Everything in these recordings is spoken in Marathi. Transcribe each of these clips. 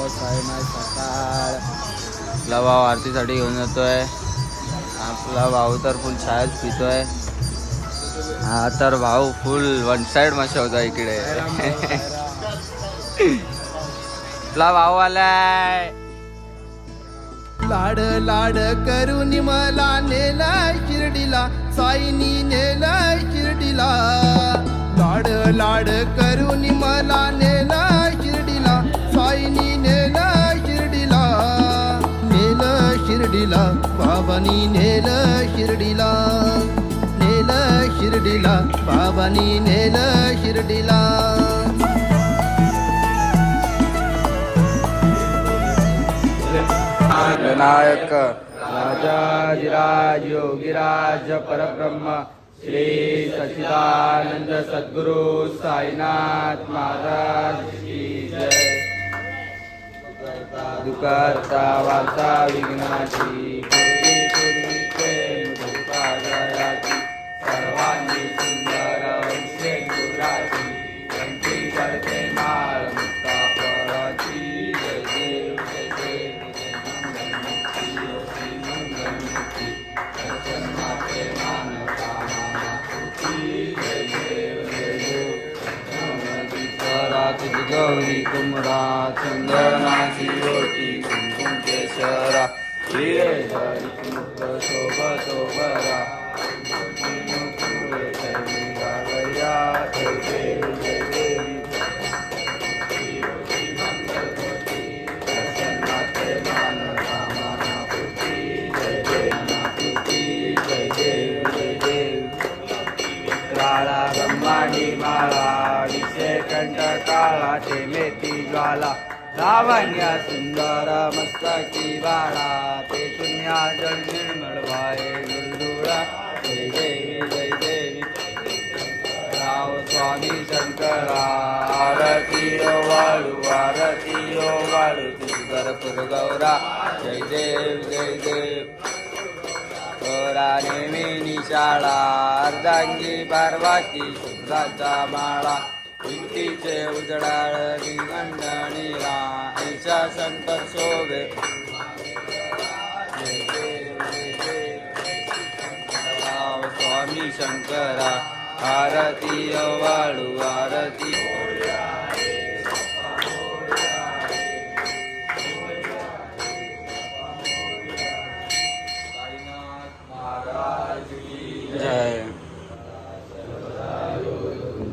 साईनाथ सकाळ. आपला भाऊ आरतीसाठी घेऊन जातोय. आपला भाऊ तर फुल छायच पितोय. हा तर भाऊ फुल वन साइड मशा होता इकडे. आपला भाऊ आलाय. लाड लाड करून मला नेला शिर्डीला, साईनी नेला शिर्डीला. लाड लाड करून मला नेला शिर्डीला, साईनी नेला शिर्डीला. नेलं शिर्डीला बाबानी, नेलं शिर्डीला. नेलं शिर्डीला बाबानी, नेलं शिर्डीला. विनायक राजाधिराज योगीराज परब्रह्म श्री सच्चिदानंद सद्गुरु साईनाथ महाराज की जय. दुःखहर्ता वार्ता विघ्नाची, पूर्वी पूर्वीचे मुखादयाची, सर्वांनी सुंदर शेंगुराची, कंठी करते माळ मुक्ता फळाची. जय देव जय देव जय मंगलमूर्ती श्री मंगलमूर्ती, प्रसन्नाचे मान कामापूर्ती. जय देव जय देव. स्वरात गौरी कुमरा, चंदनाची ओटी कुंकुम केशरा, हिरे हरी कुंक शोभतो बरा. जय देव जय देवी, प्रसन्नाचे मान कामापूर्ती. जय देव जय देव जय देव. काळा ब्रह्मांडी माळा, विषय कंठ काळा, ते मेथी ज्वाला, लावण्या सुंदर मस्तकी बाळा, ते पुण्या जल निर्मळ वाये गुरुडा. जय देवी जय देवी. राव स्वामी शंकरा, आरती ओ वाळू, आरती ओ वाळू, तुझरपूर गौरा. जय देव जय देव. गौरा नेमी निशाळा, अर्धांगी पार्वती शुभ्राचा माळा, भिंतीचे उजडाळ निगंडणीला, ऐशा शंकर शोभे. जय देव जय देव. राव स्वामी शंकरा, आरती ओ वाळू, आरती. जय.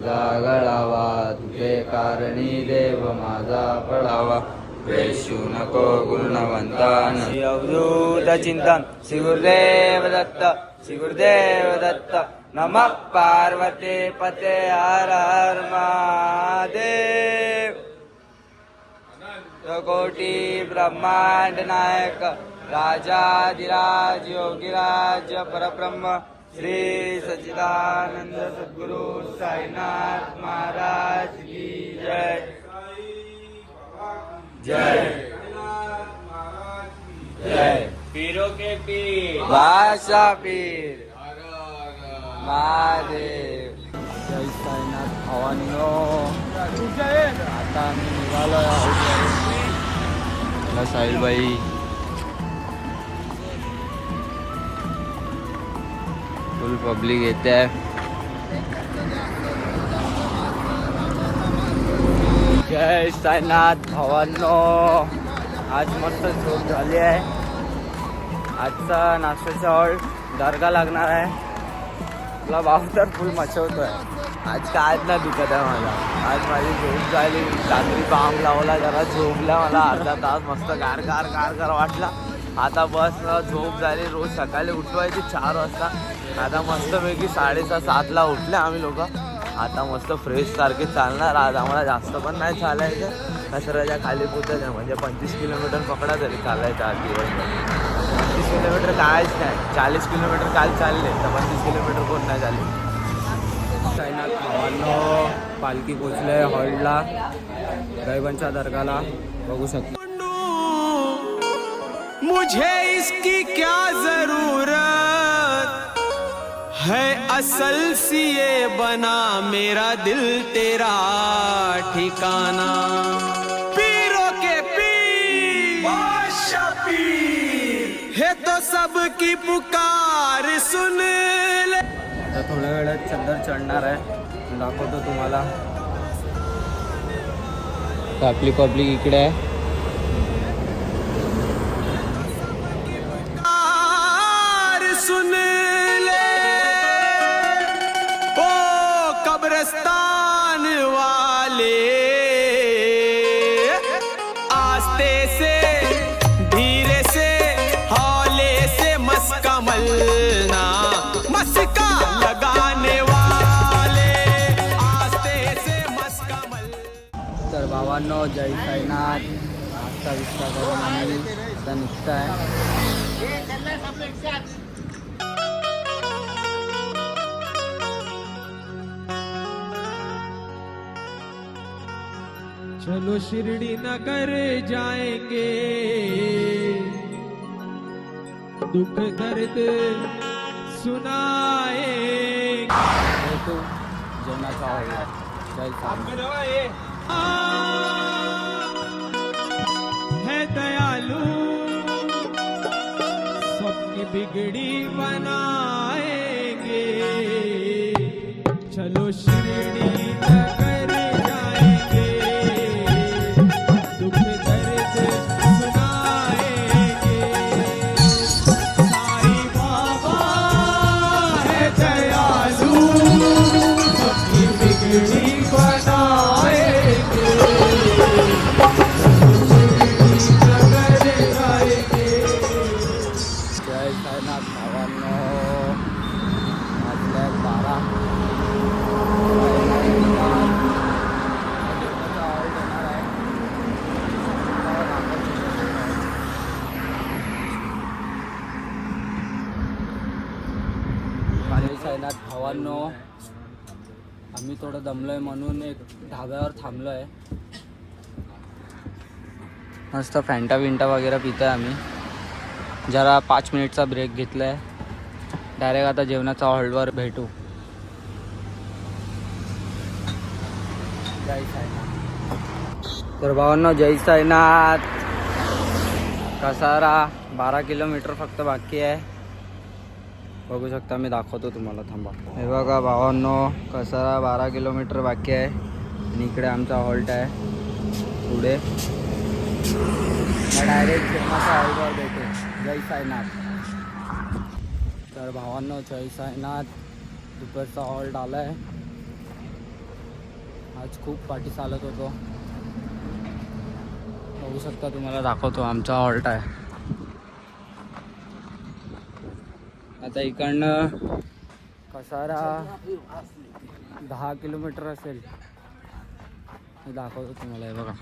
जागळावा तुझे कारणी देव माझा पडावा, वेशू नको गुणवंतान. अवधूत चिंतन श्री गुरुदेव दत्त, श्री गुरुदेव दत्त. नमः पार्वती पते हर हर महादेव. कोटी ब्रह्मांड नायक राजाधिराज योगीराज परब्रह्म श्री सच्चिदानंद सद्गुरु साईनाथ महाराज की जय. जय जय. पीरों के पीर बादशाह पीर महादेव. जय साईनाथ भावांनो. आता आम्ही निघालोय आहोत. साहिलबाई फुल पब्लिक येते आहे. जय साईनाथ भावांनो. आज मस्त झोप झाली आहे. आजचा नाश्त्याचा हॉल दर्गा लागणार आहे. आपला भाऊ तर फुल मचवतोय. आज काय ना दुखत आहे मला. आज माझी झोप झाली. रात्री बाम लावला, जरा झोपला. मला अर्धा तास मस्त गार गार गार गार वाटला. आता बस झोप झाली. रोज सकाळी उठवायची 4 वाजता. आता मस्तपैकी 6:30-7ला उठले आम्ही लोक. आता मस्त फ्रेश सारखे चालणार. आज आम्हाला जास्त पण नाही चालायचं. कचऱ्याच्या खाली पुतायचं म्हणजे 25 किलोमीटर पकडा तरी चालायचं आज दिवसभर. 25 किलोमीटर कायच नाही. 40 किलोमीटर काल चालले तर 25 किलोमीटर कोण नाही चालले. साईनाथ भावांनो पालखी पोचले हॉल्टला, रविवारच्या दर्गाला बघू शकतो. मुझे इसकी क्या जरूरत है, असल सी ये बना मेरा दिल तेरा ठिकाना. पीरों के सबकी पुकार सुन ले. आता थोड्या वेळात चंदर चढणार आहे, दाखवतो तुम्हाला. तर आपली पब्लिक इकडे आहे. सुन ले ओ कब्रिस्तान वाले, आस्ते से धीरे से हौले से मस्का मलना, मस्का लगाने वाले, आस्ते से मस्का मल. तर भावांनो, जय साईनाथ. नाश्ता विस्ता करून आम्ही आता निघताय. चलो शिरडी नगर जाएंगे, दुख दर्द सुनाए. भेटू जेवणाचा हॉल. जय साईनाथ. है दयालु सबकी बिगड़ी बनाएंगे. चलो शिरडी नगर जाएंगे, दुख दर्द सुनाएंगे. साईं बाबा है दयालु सबकी बिगड़ी बनाएंगे. जय साईनाथ भावांनो. वाजल्या 12. जय साईनाथ भावांनो, आम्ही थोडं दमलोय म्हणून एक ढाब्यावर थांबलोय. मस्त फॅन्टा विंटा वगैरे पितोय आम्ही. जरा 5 मिनिटचा ब्रेक घेतलाय. डायरेक्ट आता जेवणाचा हॉलवर भेटू. जय साईनाथ. तर भावांनो, जय साईनाथ. कसारा 12 किलोमीटर फक्त बाकी आहे. बघू शकता, मी दाखवतो तुम्हाला. थांबा. हे बघा भावांनो, कसारा 12 किलोमीटर बाकी आहे. आणि इकडे आमचा हॉल्ट आहे पुढे. डायरेक्ट जेवणाच्या हॉलवर भेटू. जय साईनाथ. तर भावांनो, जय साईनाथ. दुपारचा हॉल्ट आला आहे. आज खूप पाठी चालत होतो. बघू शकता, तुम्हाला दाखवतो. आमचा हॉल्ट आहे. आता इकडनं कसारा 10 किलोमीटर असेल. मी दाखवतो तुम्हाला. हे बघा,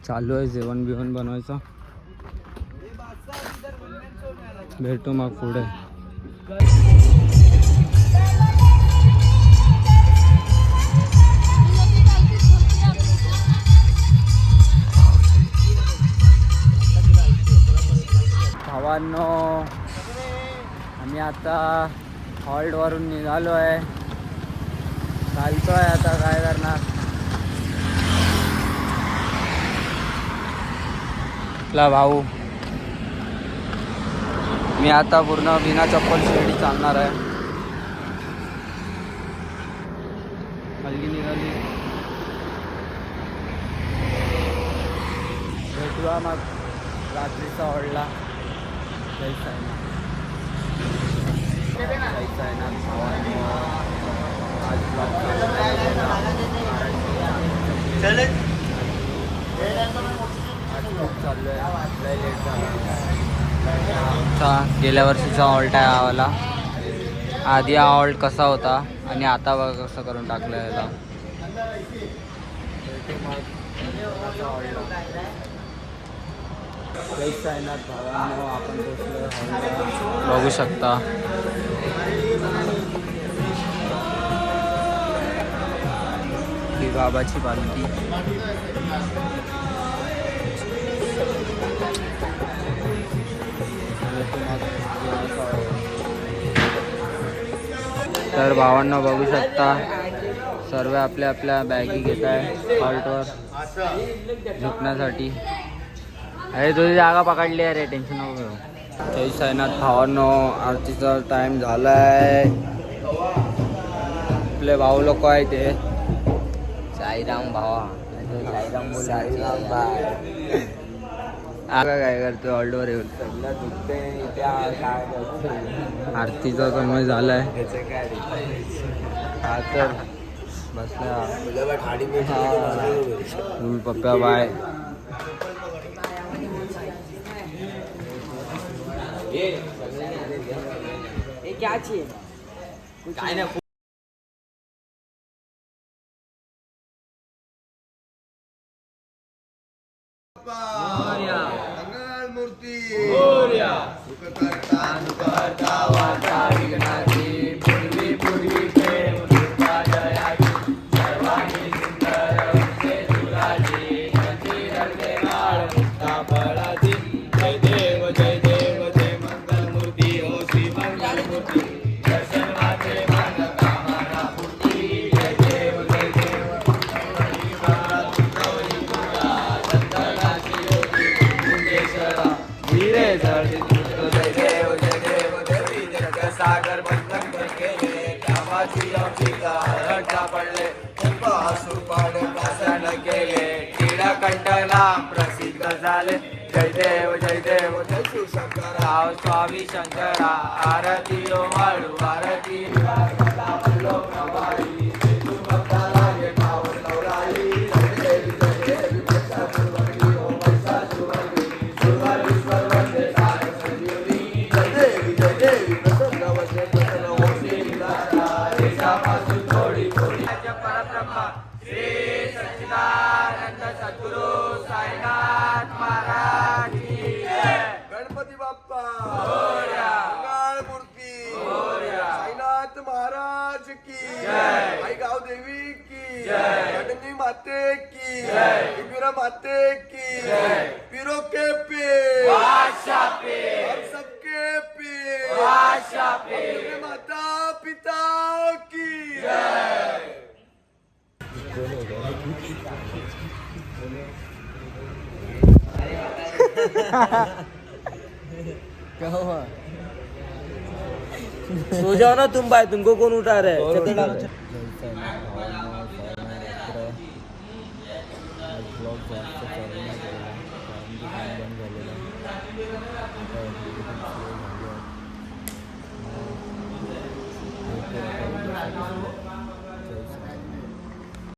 चालू आहे जेवण बिवण बनवायचं. भेटू मग पुढे. भावांनो, आम्ही आता हॉल्टवरून निघालो आहे. चालतोय आता, काय करणार. भाऊ, मी आता पूर्ण बिना चप्पल शिर्डी चालणार आहे. हलगी निघाली. भेटूया मग रात्रीचा हॉल्टला. जय साईनाथ. जय साईनाथ भावांनो. आज ब्लॉग खूप चालू आहे. लेट झाला. गेल्या वर्षीचा हॉल्ट आहे आवाला. आधी हा हॉल्ट कसा होता आणि आता बघा कसं करून टाकलं याला. जय साईनाथ भावांनो, आपण पोचलो. बघू शकता. ही बाबाची पालखी. तर भावांना बघू शकता, सर्व आपल्या आपल्या बॅगी घेत आहे हॉल्टवर झोपण्यासाठी. अरे तुझी जागा पकडली आहे रे, टेन्शन नको घेऊ. जय साईनाथ भावांनो, आरतीचा टाइम झालाय. आपले भाऊ लोक आहे ते साईराम भावा. साईराम काय करतोय ऑल्डोवर येऊन. आरतीचा समय झालाय. हा तर बसला पप्पा बाय. काय नाही मंगल मूर्ती सागर बंधन केले पडले केले क्रीडा कंठला प्रसिद्ध झाले. जय देव जय देव जय शिवशंकर स्वामी शंकरा. आरती वाळू आरती गणपती बाप्पा मंगल मूर्ती साईनाथ महाराज की आई गाव देवी की गणनी माते की बिरा माते की पीरों के पीर हम सबके पीर माता पिता की सो जाओ ना तुम भाई, तुमको कौन उठा रहा है? Thank you.